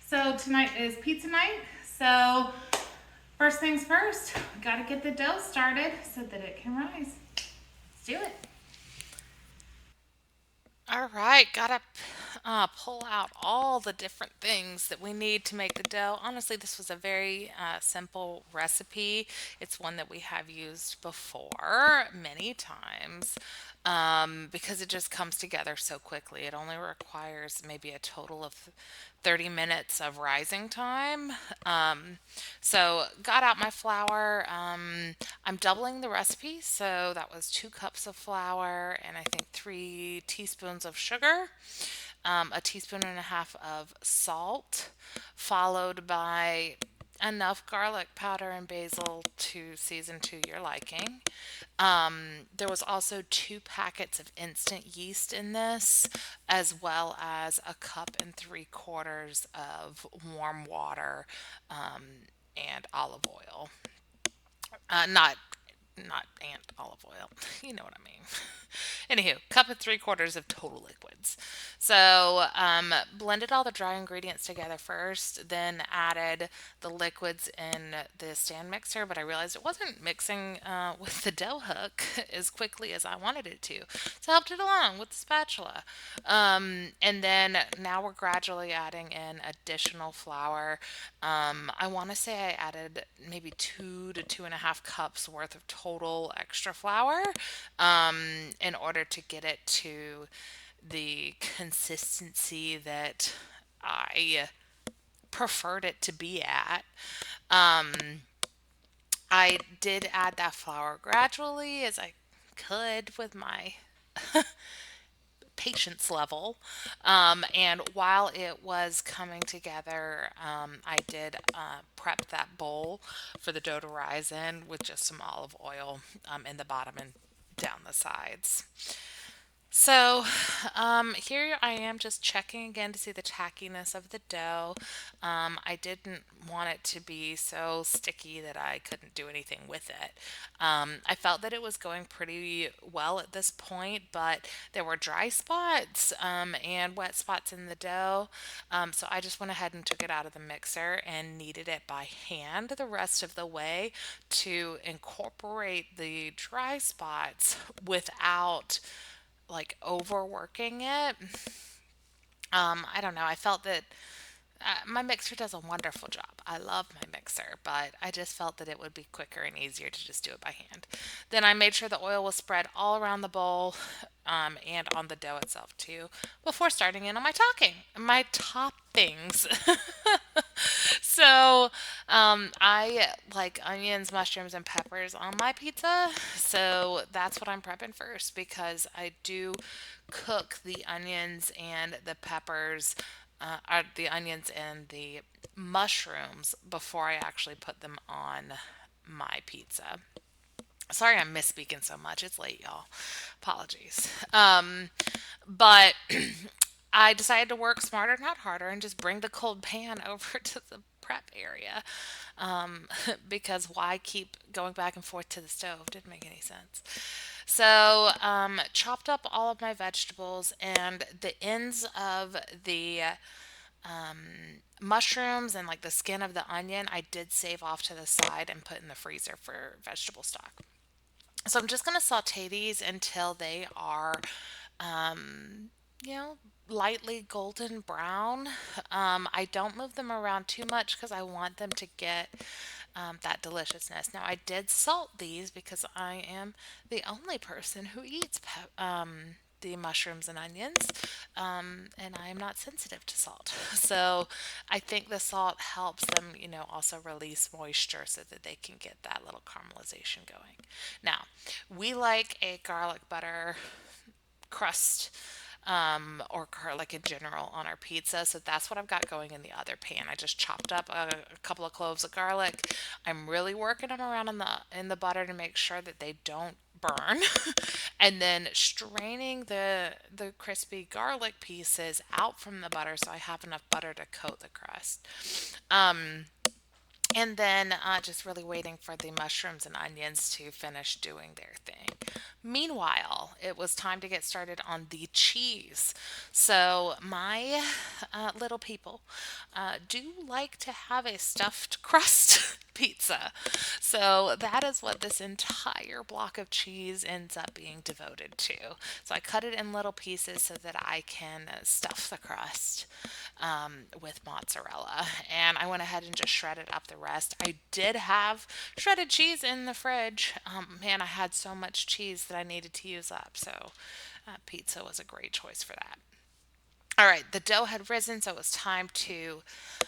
So tonight is pizza night. So first things first, we gotta get the dough started so that it can rise. Let's do it. All right, gotta pull out all the different things that we need to make the dough. Honestly, this was a very simple recipe. It's one that we have used before many times because it just comes together so quickly. It only requires maybe a total of 30 minutes of rising time. Um, so, got out my flour. I'm doubling the recipe, so that was 2 cups of flour and I think 3 teaspoons of sugar, a teaspoon and a half of salt, followed by enough garlic powder and basil to season to your liking. There was also 2 packets of instant yeast in this, as well as a cup and 3/4 of warm water and olive oil. Not ant olive oil. You know what I mean. Anywho, cup and 3/4 of total liquids. So blended all the dry ingredients together first, then added the liquids in the stand mixer. But I realized it wasn't mixing with the dough hook as quickly as I wanted it to, so I helped it along with the spatula. And then now we're gradually adding in additional flour. I want to say I added maybe 2 to 2.5 cups worth of total extra flour in order to get it to the consistency that I preferred it to be at. I did add that flour gradually as I could with my patience level. And while it was coming together, I did prep that bowl for the dough to rise in with just some olive oil in the bottom and down the sides. So here I am just checking again to see the tackiness of the dough. I didn't want it to be so sticky that I couldn't do anything with it. I felt that it was going pretty well at this point, but there were dry spots and wet spots in the dough. So I just went ahead and took it out of the mixer and kneaded it by hand the rest of the way to incorporate the dry spots without overworking it. I don't know. I felt that my mixer does a wonderful job. I love my mixer, but I just felt that it would be quicker and easier to just do it by hand. Then I made sure the oil was spread all around the bowl and on the dough itself too before starting in on my toppings. So I like onions, mushrooms, and peppers on my pizza. So that's what I'm prepping first because I do cook the onions and the peppers, or the onions and the mushrooms before I actually put them on my pizza. Sorry, I'm misspeaking so much. It's late, y'all. Apologies. But I decided to work smarter, not harder, and just bring the cold pan over to the prep area. Because why keep going back and forth to the stove? Didn't make any sense. So, chopped up all of my vegetables and the ends of the mushrooms and like the skin of the onion, I did save off to the side and put in the freezer for vegetable stock. So I'm just going to saute these until they are, you know, lightly golden brown. I don't move them around too much because I want them to get that deliciousness. Now, I did salt these because I am the only person who eats the mushrooms and onions, and I am not sensitive to salt. So I think the salt helps them, also release moisture so that they can get that little caramelization going. Now, we like a garlic butter crust or garlic in general on our pizza. So that's what I've got going in the other pan. I just chopped up a couple of cloves of garlic. I'm really working them around in the butter to make sure that they don't burn, and then straining the crispy garlic pieces out from the butter so I have enough butter to coat the crust. And then just really waiting for the mushrooms and onions to finish doing their thing. Meanwhile, it was time to get started on the cheese. So, my little people do like to have a stuffed crust pizza. So, that is what this entire block of cheese ends up being devoted to. So, I cut it in little pieces so that I can stuff the crust with mozzarella. And I went ahead and just shredded up the rest. I did have shredded cheese in the fridge. Man, I had so much cheese that I needed to use up. So pizza was a great choice for that. All right, the dough had risen, so it was time to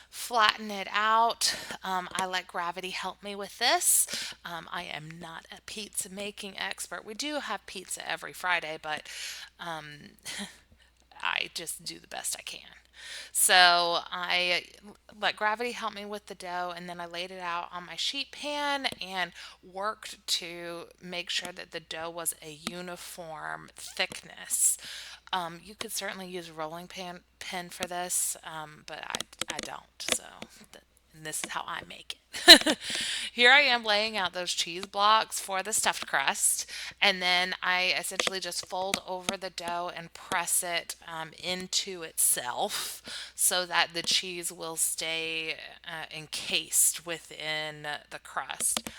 flatten it out. I let gravity help me with this. I am not a pizza making expert. We do have pizza every Friday, but I just do the best I can. So I let gravity help me with the dough, and then I laid it out on my sheet pan and worked to make sure that the dough was a uniform thickness. You could certainly use a rolling pin for this, but I don't. So and this is how I make it. Here I am laying out those cheese blocks for the stuffed crust, and then I essentially just fold over the dough and press it into itself so that the cheese will stay encased within the crust.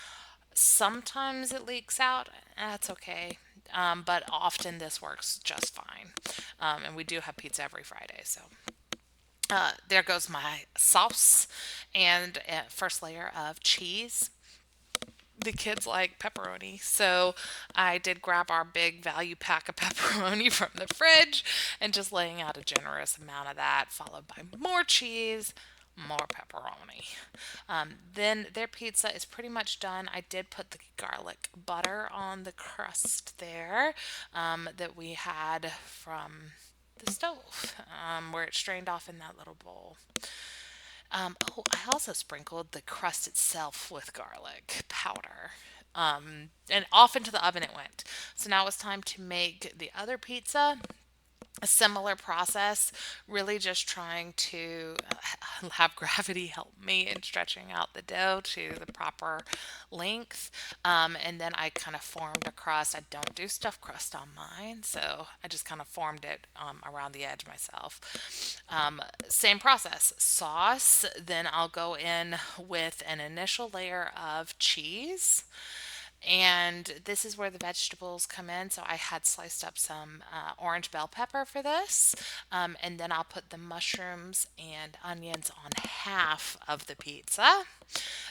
Sometimes it leaks out, that's okay. But often this works just fine. And we do have pizza every Friday, so there goes my sauce and first layer of cheese. The kids like pepperoni, so I did grab our big value pack of pepperoni from the fridge and just laying out a generous amount of that, followed by more cheese, more pepperoni. Then their pizza is pretty much done. I did put the garlic butter on the crust there that we had from the stove, where it strained off in that little bowl. I also sprinkled the crust itself with garlic powder. And off into the oven it went. So now it's time to make the other pizza. A similar process, really just trying to have gravity help me in stretching out the dough to the proper length. And then I kind of formed a crust. I don't do stuffed crust on mine, so I just kind of formed it around the edge myself. Same process, sauce. Then I'll go in with an initial layer of cheese. And this is where the vegetables come in. So I had sliced up some orange bell pepper for this. And then I'll put the mushrooms and onions on half of the pizza.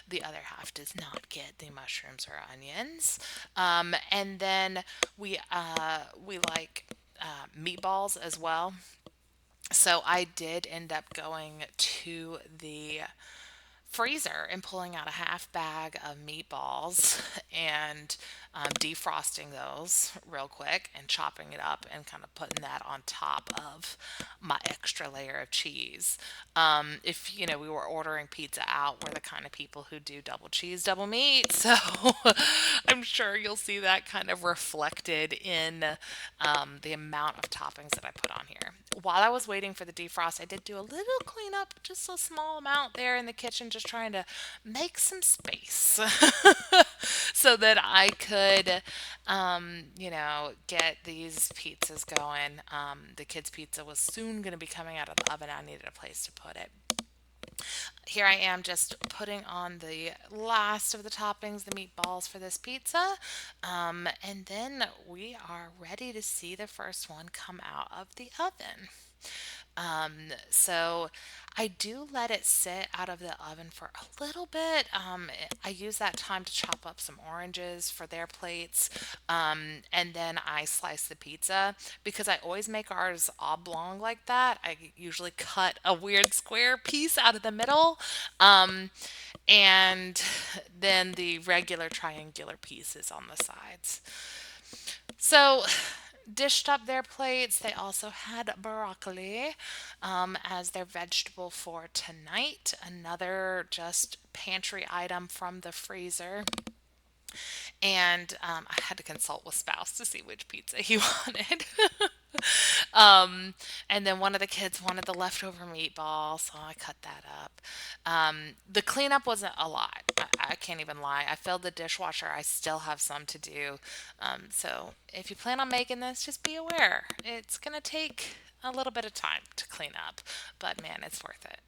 The other half does not get the mushrooms or onions. And then we like meatballs as well. So I did end up going to the freezer and pulling out a half bag of meatballs and defrosting those real quick and chopping it up and kind of putting that on top of my extra layer of cheese. If you know, we were ordering pizza out, we're the kind of people who do double cheese, double meat. So I'm sure you'll see that kind of reflected in the amount of toppings that I put on here. While I was waiting for the defrost, I did do a little cleanup, just a small amount there in the kitchen, just trying to make some space so that I could, get these pizzas going. The kids' pizza was soon going to be coming out of the oven. I needed a place to put it. Here I am just putting on the last of the toppings, the meatballs for this pizza. And then we are ready to see the first one come out of the oven. So I do let it sit out of the oven for a little bit. I use that time to chop up some oranges for their plates. And then I slice the pizza because I always make ours oblong like that. I usually cut a weird square piece out of the middle. And then the regular triangular pieces on the sides. So dished up their plates. They also had broccoli as their vegetable for tonight. Another just pantry item from the freezer. And I had to consult with spouse to see which pizza he wanted. And then one of the kids wanted the leftover meatball, so I cut that up. The cleanup wasn't a lot. I can't even lie. I filled the dishwasher. I still have some to do. So if you plan on making this, just be aware it's going to take a little bit of time to clean up, but man, it's worth it.